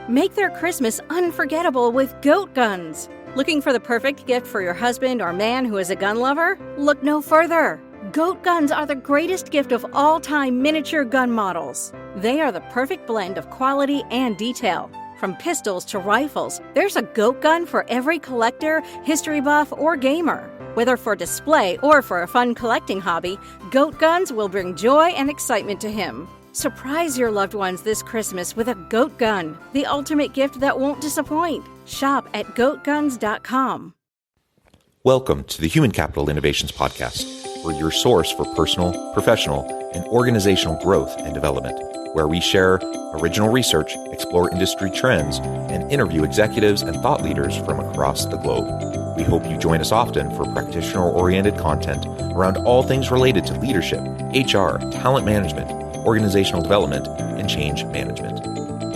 Make their Christmas unforgettable with goat guns. Looking for the perfect gift for your husband or man who is a gun lover? Look no further. Goat guns are the greatest gift of all time miniature gun models. They are the perfect blend of quality and detail. From pistols to rifles, there's a goat gun for every collector, history buff, or gamer. Whether for display or for a fun collecting hobby, goat guns will bring joy and excitement to him. Surprise your loved ones this Christmas with a goat gun, the ultimate gift that won't disappoint. Shop at goatguns.com. Welcome to the Human Capital Innovations Podcast, where your source for personal, professional, and organizational growth and development, where we share original research, explore industry trends, and interview executives and thought leaders from across the globe. We hope you join us often for practitioner-oriented content around all things related to leadership, HR, talent management, organizational development, and change management.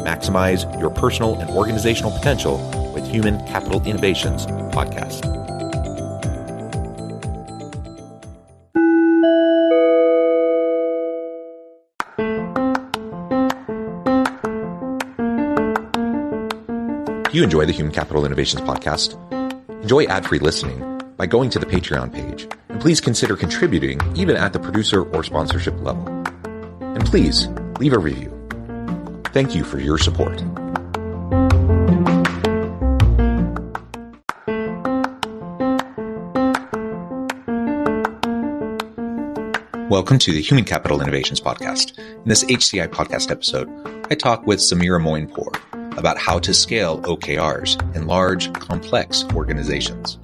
Maximize your personal and organizational potential with Human Capital Innovations Podcast. If you enjoy the Human Capital Innovations Podcast, enjoy ad-free listening by going to the Patreon page, and please consider contributing even at the producer or sponsorship level. And please leave a review. Thank you for your support. Welcome to the Human Capital Innovations Podcast. In this HCI Podcast episode, I talk with Sameera Moinpour about how to scale OKRs in large, complex organizations.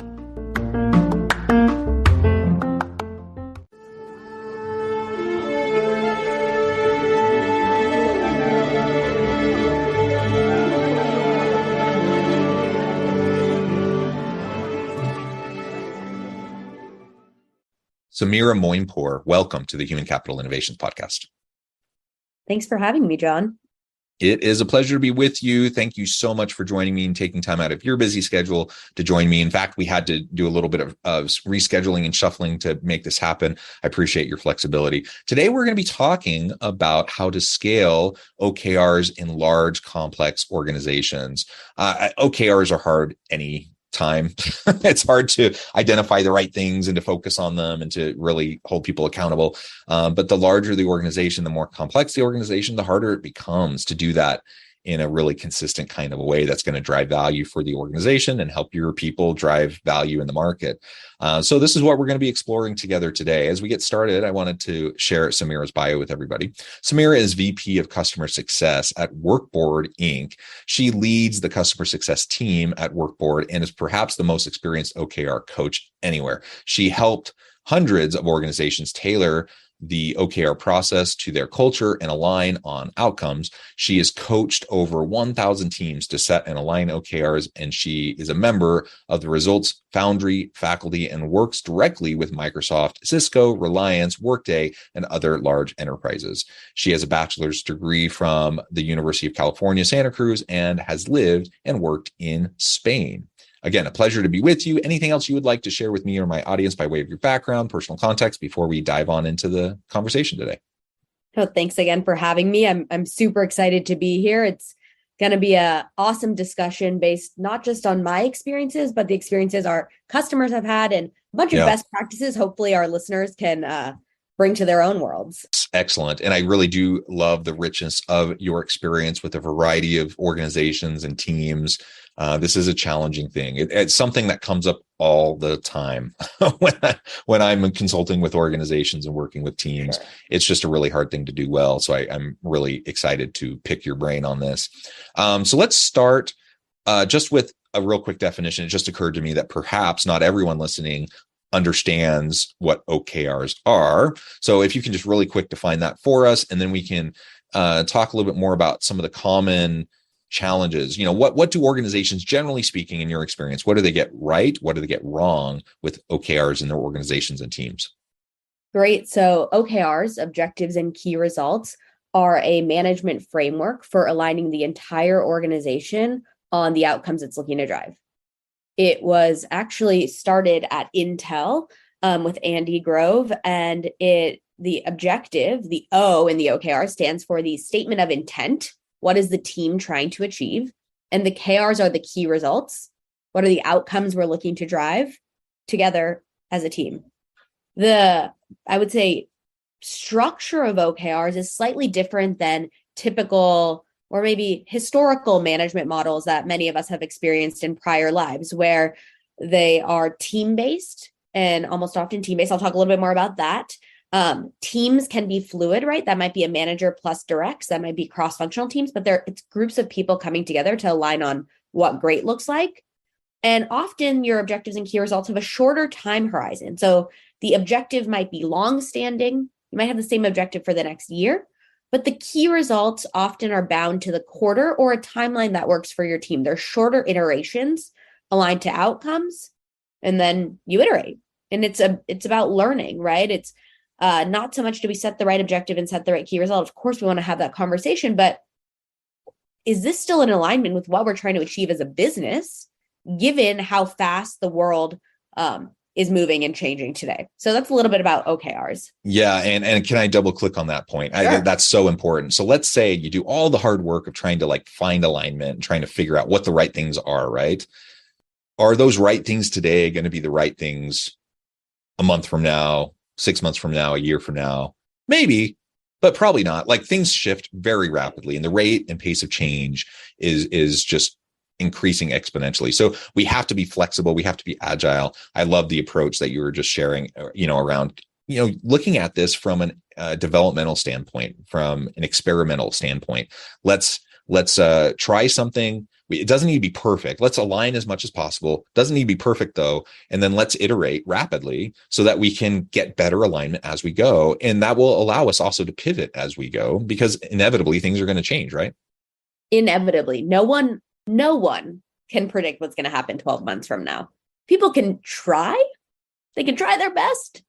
Sameera Moinpour, welcome to the Human Capital Innovations Podcast. Thanks for having me, John. It is a pleasure to be with you. Thank you so much for joining me and taking time out of your busy schedule to join me. In fact, we had to do a little bit of rescheduling and shuffling to make this happen. I appreciate your flexibility. Today, we're going to be talking about how to scale OKRs in large, complex organizations. OKRs are hard any time. It's hard to identify the right things and to focus on them and to really hold people accountable. But the larger the organization, the more complex the organization, the harder it becomes to do that in a really consistent kind of a way that's going to drive value for the organization and help your people drive value in the market. So this is what we're going to be exploring together today. As we get started, I wanted to share Sameera's bio with everybody. Sameera is VP of Customer Success at Workboard, Inc. She leads the customer success team at Workboard and is perhaps the most experienced OKR coach anywhere. She helped hundreds of organizations tailor the OKR process to their culture and align on outcomes. She has coached over 1,000 teams to set and align OKRs, and she is a member of the Results Foundry faculty and works directly with Microsoft, Cisco, Reliance, Workday, and other large enterprises. She has a bachelor's degree from the University of California, Santa Cruz, and has lived and worked in Spain. Again, a pleasure to be with you. Anything else you would like to share with me or my audience by way of your background, personal context, before we dive on into the conversation today? Oh, thanks again for having me. I'm super excited to be here. It's going to be an awesome discussion based not just on my experiences, but the experiences our customers have had and a bunch of best practices hopefully our listeners can bring to their own worlds. Excellent. And I really do love the richness of your experience with a variety of organizations and teams. This is a challenging thing. It's something that comes up all the time when I'm consulting with organizations and working with teams. Sure. It's just a really hard thing to do well. So I'm really excited to pick your brain on this. So let's start just with a real quick definition. It just occurred to me that perhaps not everyone listening understands what OKRs are. So if you can just really quick define that for us, and then we can talk a little bit more about some of the common challenges. What do organizations, generally speaking, in your experience, what do they get right? What do they get wrong with OKRs in their organizations and teams? Great. So OKRs, objectives and key results, are a management framework for aligning the entire organization on the outcomes it's looking to drive. It was actually started at Intel with Andy Grove, and the objective, the O in the OKR, stands for the statement of intent. What is the team trying to achieve? And the KRs are the key results. What are the outcomes we're looking to drive together as a team? I would say, structure of OKRs is slightly different than typical or maybe historical management models that many of us have experienced in prior lives, where they are team-based and almost often team-based. I'll talk a little bit more about that. Teams can be fluid, right? That might be a manager plus directs. That might be cross-functional teams, but it's groups of people coming together to align on what great looks like. And often your objectives and key results have a shorter time horizon. So the objective might be long-standing. You might have the same objective for the next year, but the key results often are bound to the quarter or a timeline that works for your team. They're shorter iterations aligned to outcomes, and then you iterate. And it's about learning, right? It's not so much do we set the right objective and set the right key result. Of course, we want to have that conversation, but is this still in alignment with what we're trying to achieve as a business, given how fast the world is moving and changing today? So that's a little bit about OKRs. Yeah. And can I double click on that point? Sure. That's so important. So let's say you do all the hard work of trying to like find alignment and trying to figure out what the right things are, right? Are those right things today going to be the right things a month from now, 6 months from now, a year from now? Maybe, but probably not. Like, things shift very rapidly, and the rate and pace of change is just increasing exponentially. So we have to be flexible. We have to be agile. I love the approach that you were just sharing, around, looking at this from a developmental standpoint, from an experimental standpoint. Let's try something. It doesn't need to be perfect. Let's align as much as possible. Doesn't need to be perfect though. And then let's iterate rapidly so that we can get better alignment as we go. And that will allow us also to pivot as we go, because inevitably things are going to change, right? Inevitably. No one can predict what's going to happen 12 months from now. People can try. They can try their best,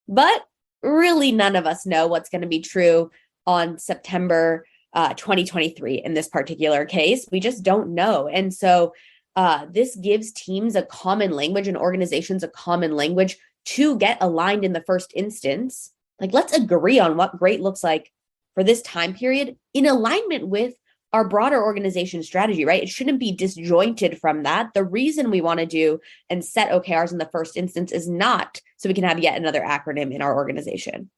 but really none of us know what's going to be true on September 2023 in this particular case. We just don't know. And so this gives teams a common language and organizations a common language to get aligned in the first instance. Like, let's agree on what great looks like for this time period in alignment with our broader organization strategy, right? It shouldn't be disjointed from that. The reason we want to do and set OKRs in the first instance is not so we can have yet another acronym in our organization.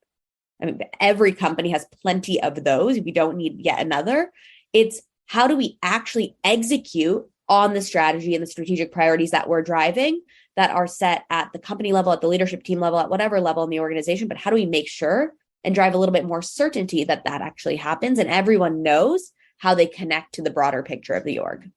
I mean, every company has plenty of those. We don't need yet another. It's how do we actually execute on the strategy and the strategic priorities that we're driving that are set at the company level, at the leadership team level, at whatever level in the organization. But how do we make sure and drive a little bit more certainty that that actually happens and everyone knows how they connect to the broader picture of the org?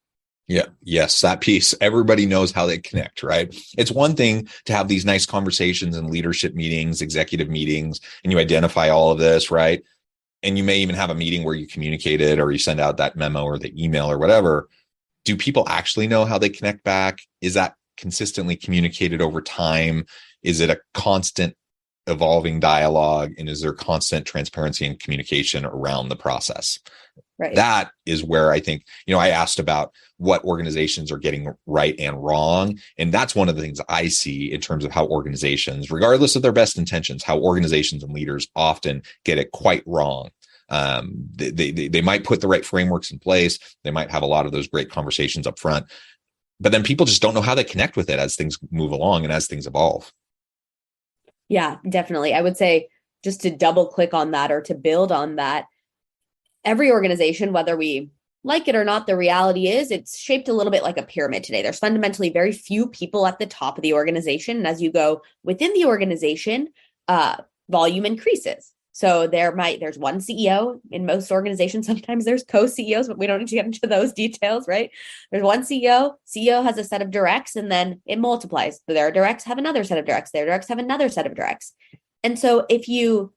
Yeah. Yes. That piece. Everybody knows how they connect, right? It's one thing to have these nice conversations and leadership meetings, executive meetings, and you identify all of this, right? And you may even have a meeting where you communicate it, or you send out that memo or the email or whatever. Do people actually know how they connect back? Is that consistently communicated over time? Is it a constant evolving dialogue? And is there constant transparency and communication around the process? Right. That is where I think, I asked about what organizations are getting right and wrong. And that's one of the things I see in terms of how organizations, regardless of their best intentions, how organizations and leaders often get it quite wrong. They might put the right frameworks in place. They might have a lot of those great conversations up front, but then people just don't know how they connect with it as things move along and as things evolve. Yeah, definitely. I would say, just to double click on that or to build on that, every organization, whether we like it or not, the reality is it's shaped a little bit like a pyramid today. There's fundamentally very few people at the top of the organization. And as you go within the organization, volume increases. So there's one CEO in most organizations. Sometimes there's co-CEOs, but we don't need to get into those details, right? There's one CEO has a set of directs, and then it multiplies. So their directs have another set of directs. Their directs have another set of directs. And so if you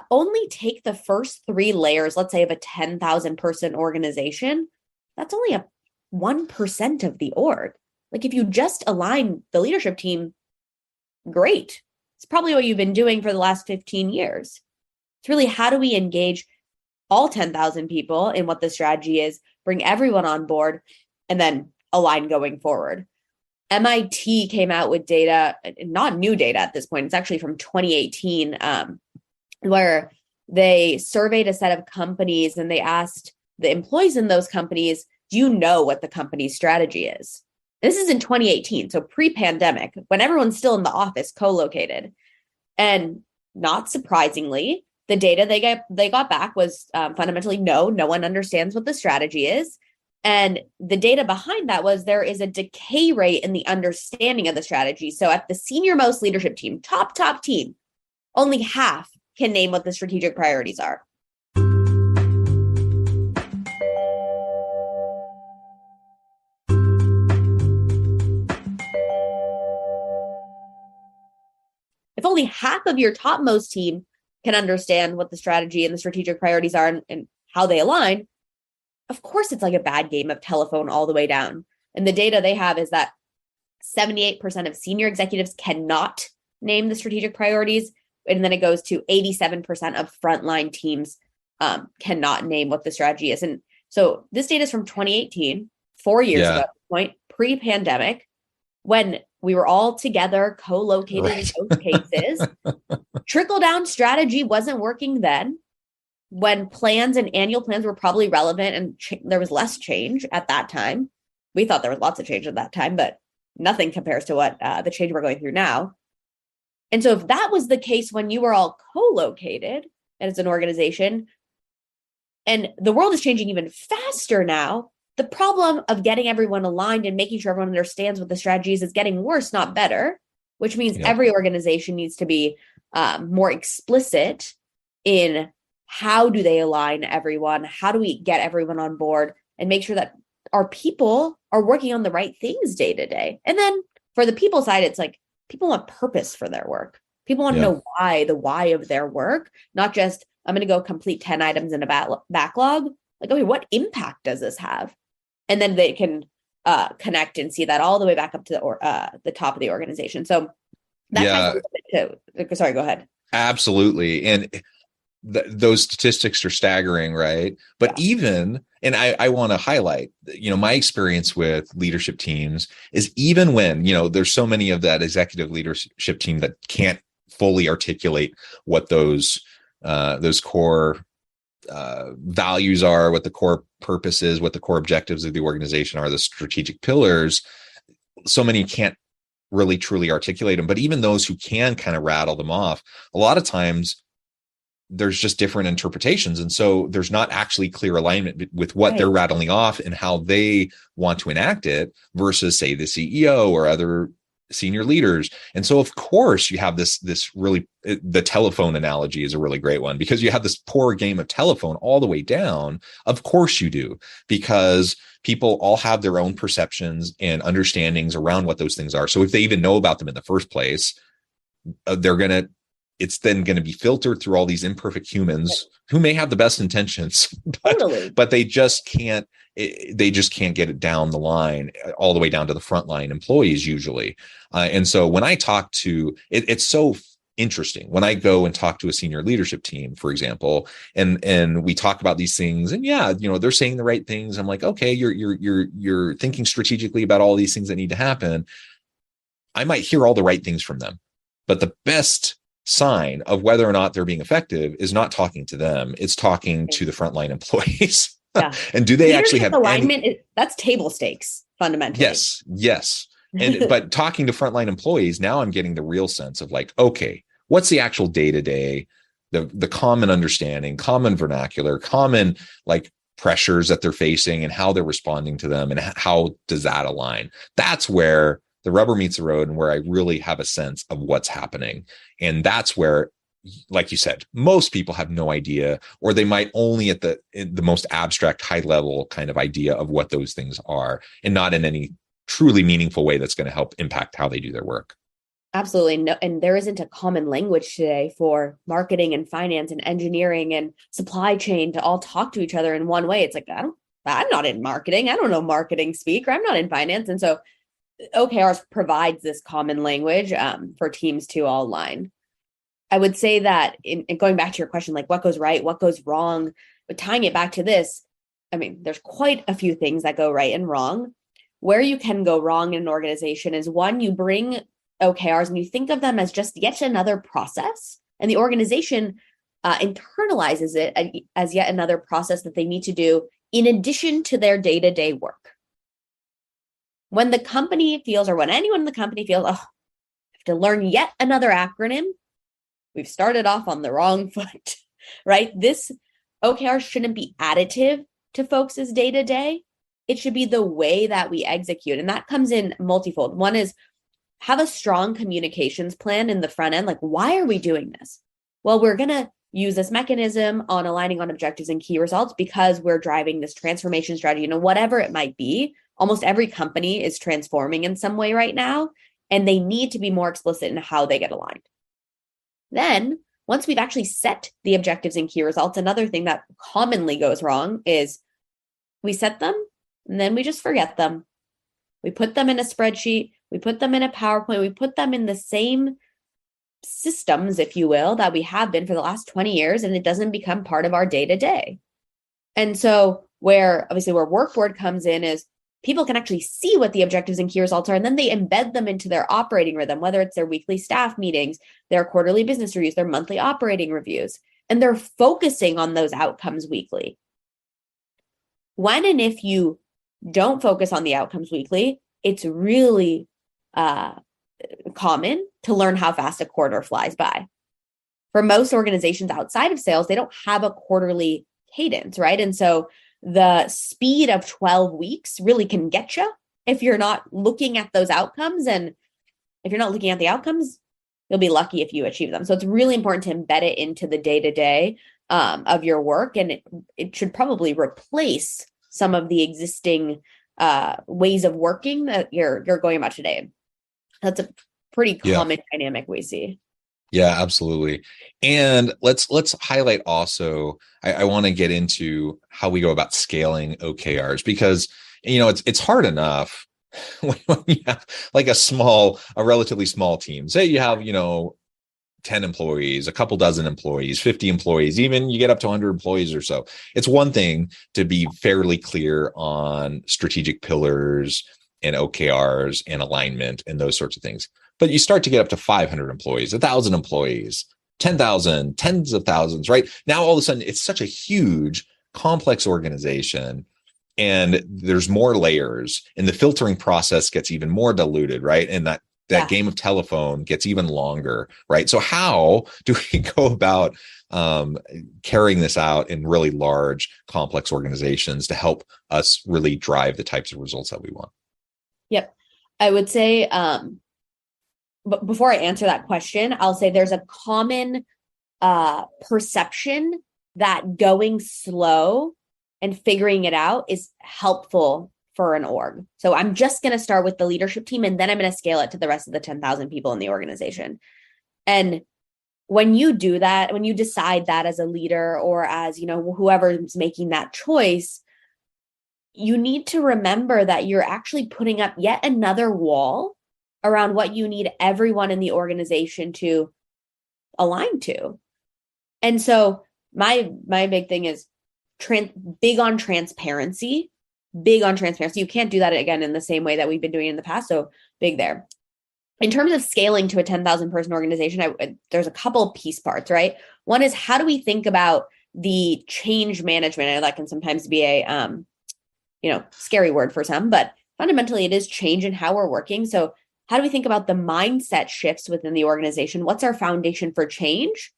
only take the first 3 layers, let's say of a 10,000 person organization, that's only a 1% of the org. Like, if you just align the leadership team, great. It's probably what you've been doing for the last 15 years. It's really, how do we engage all 10,000 people in what the strategy is, bring everyone on board, and then align going forward. MIT came out with data, not new data at this point. It's actually from 2018, where they surveyed a set of companies and they asked the employees in those companies, do you know what the company's strategy is? This is in 2018, so pre-pandemic, when everyone's still in the office, co-located. And not surprisingly, the data they got back was fundamentally no one understands what the strategy is. And the data behind that was there is a decay rate in the understanding of the strategy. So at the senior most leadership team, top team, only half can name what the strategic priorities are. If only half of your topmost team can understand what the strategy and the strategic priorities are and how they align, of course, it's like a bad game of telephone all the way down. And the data they have is that 78% of senior executives cannot name the strategic priorities. And then it goes to 87% of frontline teams cannot name what the strategy is. And so this data is from 2018, 4 years ago, point pre-pandemic, when we were all together, co-located in both cases. Trickle-down strategy wasn't working then, when plans and annual plans were probably relevant and there was less change at that time. We thought there was lots of change at that time, but nothing compares to what the change we're going through now. And so if that was the case when you were all co-located as an organization, and the world is changing even faster now, the problem of getting everyone aligned and making sure everyone understands what the strategy is getting worse, not better, which means every organization needs to be more explicit in how do they align everyone? How do we get everyone on board and make sure that our people are working on the right things day to day? And then for the people side, it's like people want purpose for their work. People want to know the why of their work, not just, I'm going to go complete 10 items in a backlog. Like, okay, what impact does this have? And then they can connect and see that all the way back up to the top of the organization. So that sorry, go ahead. Absolutely. And those statistics are staggering, right? But even, and I want to highlight, my experience with leadership teams is even when, there's so many of that executive leadership team that can't fully articulate what those core values are, what the core purpose is, what the core objectives of the organization are, the strategic pillars. So many can't really truly articulate them, but even those who can kind of rattle them off, a lot of times there's just different interpretations. And so there's not actually clear alignment with what they're rattling off and how they want to enact it versus, say, the CEO or other senior leaders. And so, of course, you have this really, the telephone analogy is a really great one, because you have this poor game of telephone all the way down. Of course you do, because people all have their own perceptions and understandings around what those things are. So if they even know about them in the first place, it's then going to be filtered through all these imperfect humans who may have the best intentions, but they just can't get it down the line, all the way down to the frontline employees usually. And so when I talk to it's so interesting when I go and talk to a senior leadership team, for example, and we talk about these things, and they're saying the right things. I'm like, okay, you're thinking strategically about all these things that need to happen. I might hear all the right things from them, but the best sign of whether or not they're being effective is not talking to them. It's talking to the frontline employees. Yeah. And do they actually have alignment? That's table stakes fundamentally. Yes. But talking to frontline employees, now I'm getting the real sense of like, okay, what's the actual day-to-day, the common understanding, common vernacular, common like pressures that they're facing and how they're responding to them, and how does that align? That's where the rubber meets the road and where I really have a sense of what's happening. And that's where, like you said, most people have no idea, or they might only at the most abstract, high level kind of idea of what those things are, and not in any truly meaningful way that's going to help impact how they do their work. Absolutely. No, and there isn't a common language today for marketing and finance and engineering and supply chain to all talk to each other in one way. It's like, I'm not in marketing. I don't know marketing speak, or I'm not in finance. And so OKRs provides this common language for teams to all align. I would say that in going back to your question, like what goes right, what goes wrong, but tying it back to this, I mean, there's quite a few things that go right and wrong. Where you can go wrong in an organization is, one, you bring OKRs and you think of them as just yet another process, and the organization internalizes it as yet another process that they need to do in addition to their day-to-day work. When the company feels, or when anyone in the company feels, oh, I have to learn yet another acronym, we've started off on the wrong foot, right? This OKR shouldn't be additive to folks' day-to-day. It should be the way that we execute. And that comes in multifold. One is have a strong communications plan in the front end. Like, why are we doing this? Well, we're going to use this mechanism on aligning on objectives and key results because we're driving this transformation strategy, whatever it might be. Almost every company is transforming in some way right now, and they need to be more explicit in how they get aligned. Then, once we've actually set the objectives and key results, another thing that commonly goes wrong is we set them and then we just forget them. We put them in a spreadsheet, we put them in a PowerPoint, we put them in the same systems, if you will, that we have been for the last 20 years, and it doesn't become part of our day-to-day. And so where Workboard comes in is people can actually see what the objectives and key results are, and then they embed them into their operating rhythm, whether it's their weekly staff meetings, their quarterly business reviews, their monthly operating reviews, and they're focusing on those outcomes weekly. When and if you don't focus on the outcomes weekly, it's really common to learn how fast a quarter flies by. For most organizations outside of sales, they don't have a quarterly cadence, right? And so the speed of 12 weeks really can get you if you're not looking at those outcomes. And if you're not looking at the outcomes, you'll be lucky if you achieve them. So it's really important to embed it into the day-to-day of your work. And it should probably replace some of the existing ways of working that you're going about today. That's a pretty common dynamic we see. Yeah, absolutely. And let's highlight also, I want to get into how we go about scaling OKRs, because, it's hard enough when you have like a relatively small team. Say you have, 10 employees, a couple dozen employees, 50 employees, even you get up to 100 employees or so. It's one thing to be fairly clear on strategic pillars and OKRs and alignment and those sorts of things. But you start to get up to 500 employees, 1,000 employees, 10,000, tens of thousands, right? Now, all of a sudden, it's such a huge, complex organization, and there's more layers, and the filtering process gets even more diluted, right? And that game of telephone gets even longer, right? So how do we go about carrying this out in really large, complex organizations to help us really drive the types of results that we want? Yep. I would say, but before I answer that question, I'll say there's a common perception that going slow and figuring it out is helpful for an org. So I'm just going to start with the leadership team, and then I'm going to scale it to the rest of the 10,000 people in the organization. And when you do that, when you decide that as a leader or as, whoever's making that choice, you need to remember that you're actually putting up yet another wall around what you need everyone in the organization to align to. And so my big thing is big on transparency. You can't do that again in the same way that we've been doing in the past. So big there. In terms of scaling to a 10,000 person organization, there's a couple piece parts, right? One is, how do we think about the change management? I know that can sometimes be a scary word for some, but fundamentally it is change in how we're working. So how do we think about the mindset shifts within the organization? What's our foundation for change?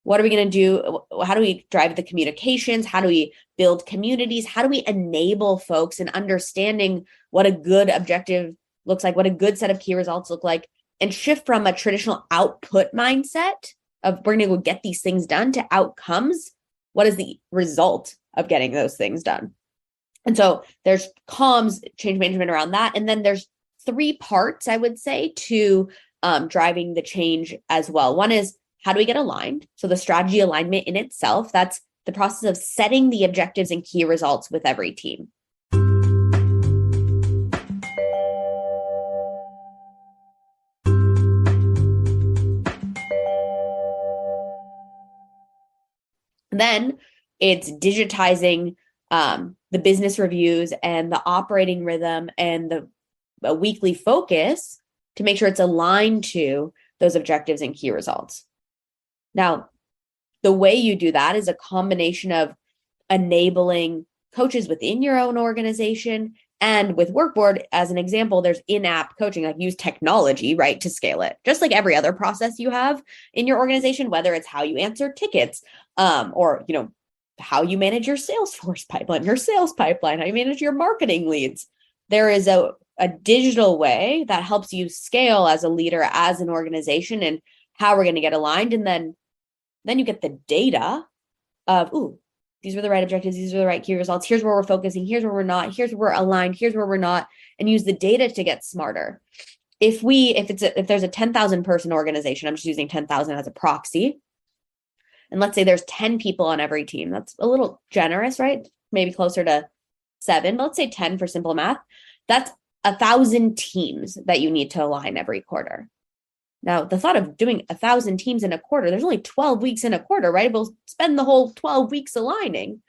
What are we going to do? How do we drive the communications? How do we build communities? How do we enable folks in understanding what a good objective looks like, what a good set of key results look like, and shift from a traditional output mindset of we're going to go get these things done to outcomes? What is the result of getting those things done? And so there's comms, change management around that. And then there's 3 parts, I would say, to driving the change as well. One is, how do we get aligned? So the strategy alignment in itself, that's the process of setting the objectives and key results with every team. Then it's digitizing the business reviews and the operating rhythm and the weekly focus to make sure it's aligned to those objectives and key results. Now, the way you do that is a combination of enabling coaches within your own organization. And with Workboard, as an example, there's in-app coaching, like use technology, right, to scale it. Just like every other process you have in your organization, whether it's how you answer tickets, or, how you manage your Salesforce pipeline, how you manage your marketing leads. There is a digital way that helps you scale as a leader, as an organization, and how we're going to get aligned. And then you get the data of, these were the right objectives, these are the right key results, here's where we're focusing, here's where we're not, here's where we're aligned, here's where we're not, and use the data to get smarter. If there's a 10,000 person organization, I'm just using 10,000 as a proxy, and let's say there's 10 people on every team. That's a little generous, right? Maybe closer to 7, but let's say 10 for simple math. That's 1,000 teams that you need to align every quarter. Now, the thought of doing 1,000 teams in a quarter, there's only 12 weeks in a quarter, right? We'll spend the whole 12 weeks aligning.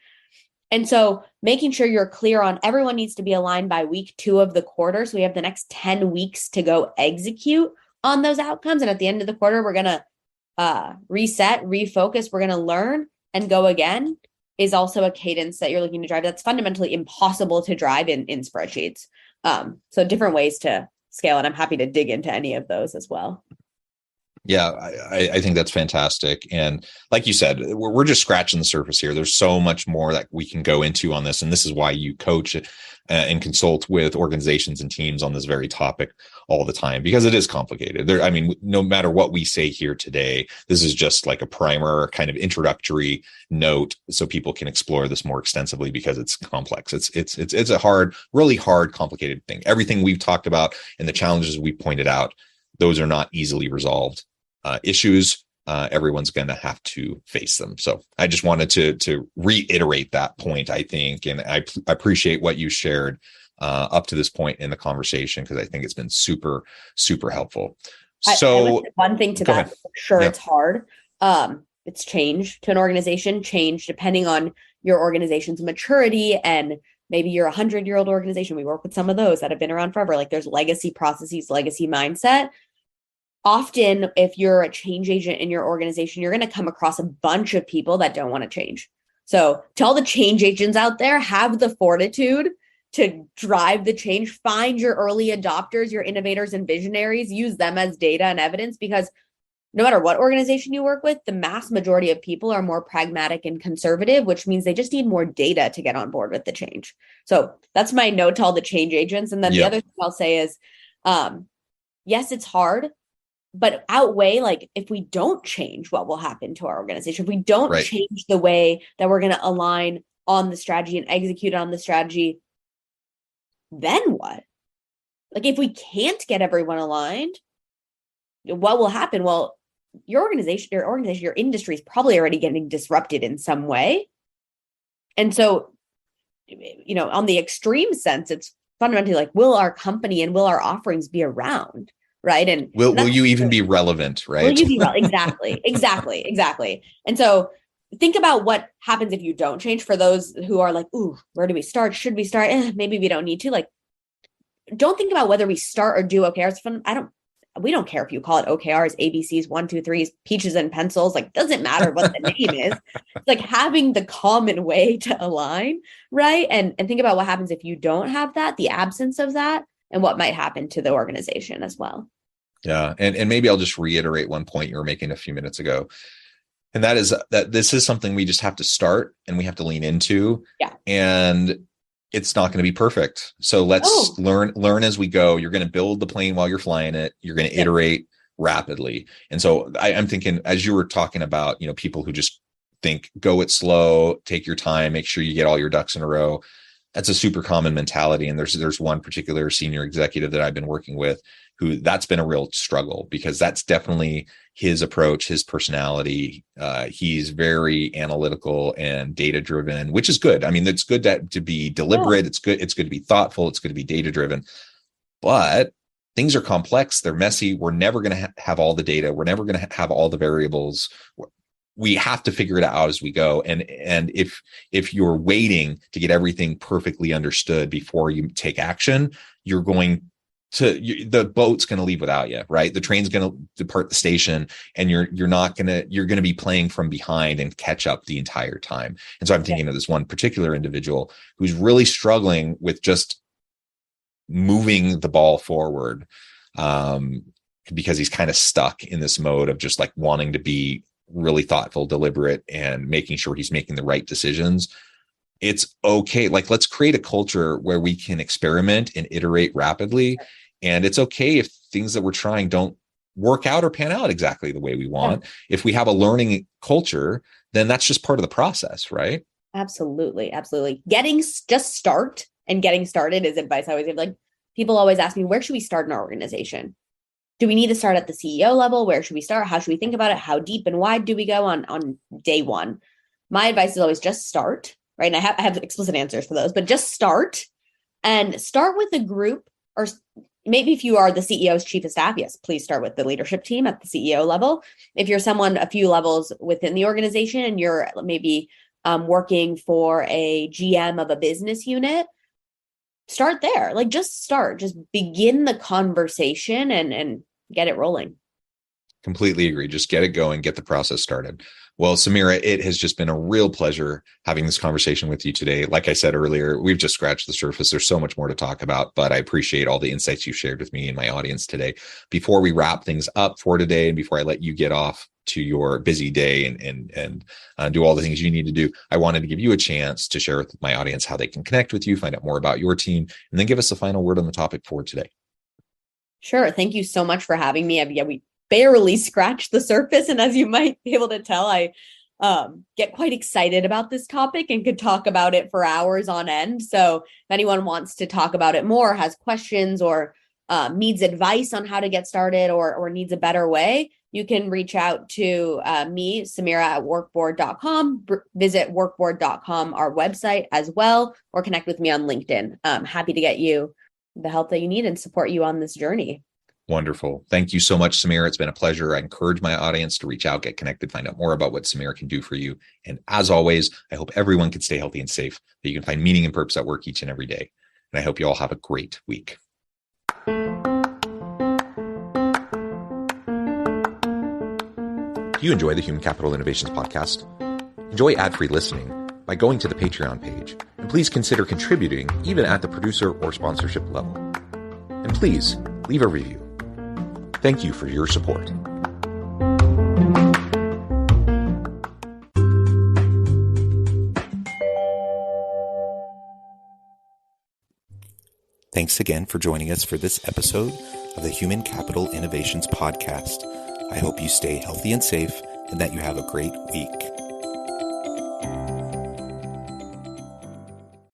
And so making sure you're clear on everyone needs to be aligned by week 2 of the quarter. So we have the next 10 weeks to go execute on those outcomes. And at the end of the quarter, we're going to reset, refocus, we're going to learn and go again, is also a cadence that you're looking to drive. That's fundamentally impossible to drive in spreadsheets. So different ways to scale, and I'm happy to dig into any of those as well. Yeah, I think that's fantastic. And like you said, we're just scratching the surface here. There's so much more that we can go into on this. And this is why you coach and consult with organizations and teams on this very topic all the time, because it is complicated. No matter what we say here today, this is just like a primer, kind of introductory note so people can explore this more extensively, because it's complex. It's a really hard, complicated thing. Everything we've talked about and the challenges we pointed out, those are not easily resolved issues. Everyone's going to have to face them. So I just wanted to reiterate that point, I think, and I appreciate what you shared up to this point in the conversation, because I think it's been super, super helpful. So I would say one thing to that, ahead. For sure, Yeah. It's hard. It's change to an organization, change depending on your organization's maturity, and maybe you're 100-year-old organization. We work with some of those that have been around forever. Like there's legacy processes, legacy mindset. Often, if you're a change agent in your organization, you're going to come across a bunch of people that don't want to change. So to all the change agents out there, have the fortitude to drive the change. Find your early adopters, your innovators and visionaries, use them as data and evidence, because no matter what organization you work with, the mass majority of people are more pragmatic and conservative, which means they just need more data to get on board with the change. So that's my note to all the change agents. And then the other thing I'll say is, yes, it's hard, but outweigh, like, if we don't change, what will happen to our organization? If we don't change the way that we're going to align on the strategy and execute on the strategy, then what? Like, if we can't get everyone aligned, what will happen? Well, your industry is probably already getting disrupted in some way. And so, on the extreme sense, it's fundamentally like, will our company and will our offerings be around? Right. And will you even be relevant? Right. Will you be relevant? Exactly. And so think about what happens if you don't change. For those who are like, ooh, where do we start? Should we start? Maybe we don't need to. Like, don't think about whether we start or do OKRs. We don't care if you call it OKRs, ABCs, 1, 2, 3s, peaches and pencils. Like, doesn't matter what the name is. It's like having the common way to align, right? And think about what happens if you don't have that, the absence of that, and what might happen to the organization as well. Yeah. And maybe I'll just reiterate one point you were making a few minutes ago. And that is that this is something we just have to start and we have to lean into. Yeah. And it's not going to be perfect. So let's learn as we go. You're going to build the plane while you're flying it. You're going to iterate rapidly. And so I'm thinking, as you were talking about, people who just think, go it slow, take your time, make sure you get all your ducks in a row. That's a super common mentality. And there's one particular senior executive that I've been working with who that's been a real struggle, because that's definitely his approach, his personality. He's very analytical and data driven, which is good. I mean, it's good to be deliberate. It's good to be thoughtful. It's good to be data driven, but things are complex. They're messy. We're never going to have all the data. We're never going to have all the variables. We have to figure it out as we go. And if you're waiting to get everything perfectly understood before you take action, you're going the boat's going to leave without you, right? The train's going to depart the station, and you're going to be playing from behind and catch up the entire time. And so I'm thinking of this one particular individual who's really struggling with just moving the ball forward, because he's kind of stuck in this mode of just like wanting to be really thoughtful, deliberate, and making sure he's making the right decisions. It's okay. Like, let's create a culture where we can experiment and iterate rapidly. And it's okay if things that we're trying don't work out or pan out exactly the way we want. Yeah. If we have a learning culture, then that's just part of the process, right? Absolutely. Absolutely. Getting started is advice I always give. Like, people always ask me, where should we start in our organization? Do we need to start at the CEO level? Where should we start? How should we think about it? How deep and wide do we go on day one? My advice is always just start, right? And I have explicit answers for those, but just start with a group, or maybe if you are the CEO's chief of staff, yes, please start with the leadership team at the CEO level. If you're someone a few levels within the organization and you're maybe working for a GM of a business unit, start there. Like, just begin the conversation and get it rolling. Completely agree. Just get it going, get the process started. Well, Sameera, it has just been a real pleasure having this conversation with you today. Like I said earlier, we've just scratched the surface. There's so much more to talk about, but I appreciate all the insights you shared with me and my audience today. Before we wrap things up for today, and before I let you get off to your busy day and do all the things you need to do, I wanted to give you a chance to share with my audience how they can connect with you, find out more about your team, and then give us the final word on the topic for today. Sure. Thank you so much for having me. We barely scratched the surface. And as you might be able to tell, I get quite excited about this topic and could talk about it for hours on end. So if anyone wants to talk about it more, has questions, or needs advice on how to get started, or needs a better way, you can reach out to me, Sameera, at workboard.com, visit workboard.com, our website as well, or connect with me on LinkedIn. I'm happy to get you the help that you need and support you on this journey. Wonderful. Thank you so much, Sameera. It's been a pleasure. I encourage my audience to reach out, get connected, find out more about what Sameera can do for you. And as always, I hope everyone can stay healthy and safe, that you can find meaning and purpose at work each and every day. And I hope you all have a great week. Do you enjoy the Human Capital Innovations podcast? Enjoy ad-free listening by going to the Patreon page. And please consider contributing even at the producer or sponsorship level. And please leave a review. Thank you for your support. Thanks again for joining us for this episode of the Human Capital Innovations Podcast. I hope you stay healthy and safe, and that you have a great week.